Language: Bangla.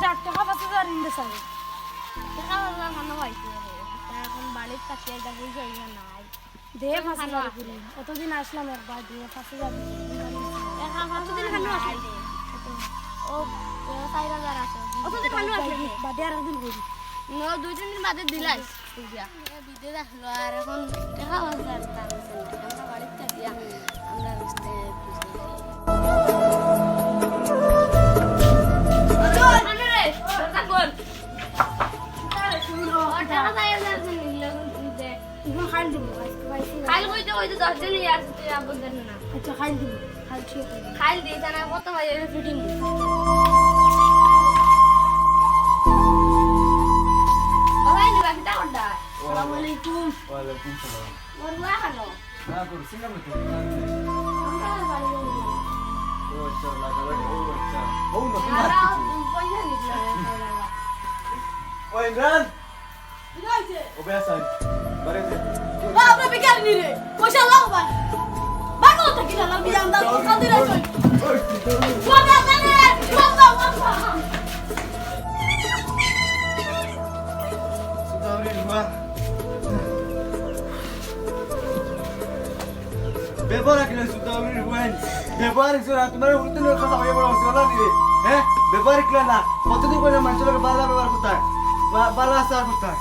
টাকা 5000 ইন্দে চাই টাকা বাজার খানো পাইছি এখন বাড়ির কাছে এটা বুঝে নাই দে 5000 করে অতদিন আসলাম একবার দিয়ে 5000 টাকা অতদিন খানো আসলে ও 4000 আছে অতদিন খানো আসলে বাদে আর একদিন করি নো 2-3 দিন বাদে দিলাই পূজা বিদে রাখলো আর এখন টাকা বাজার দাম আছে না আমরা বাড়ির কাছে দিয়া আমরা রাস্তায় খাইল দিব খাইল কইতে কইতে 10 দিন ইয়ার তুই আবদ দেন না আচ্ছা খাইল দিব খাইল ঠিক আছে খাইল দিতে না কত বাজে ফিটিং বাবা নি বাকিটা কোডা আসসালামু আলাইকুম ওয়ালাইকুম সালাম ওর বুয়া খালো না করছি না তো আমরা বাড়ি ও আচ্ছা লাগা ও আচ্ছা ও নতুন আর আসছে পয়সা নিছিল ও ইমরান কি হইছে ও বেসান বারে দে বাবা বেকার নি রে পয়সা লাও ভাই বাগো তো কি লাও বিয়াম দাও কাল দিরা চল বাবা জানে বাবা সুদাউরি হুয়া ব্যবহার কিনা সুদাউরি হুয়ান ব্যবহার কিনা তোমার উল্টো লোক কথা হয়ে বড় হসলা নি রে হ্যাঁ ব্যবহার কিনা না কতদিন করে মানুষের ভালো ব্যবহার করতে হয় ভালো আচার করতে হয়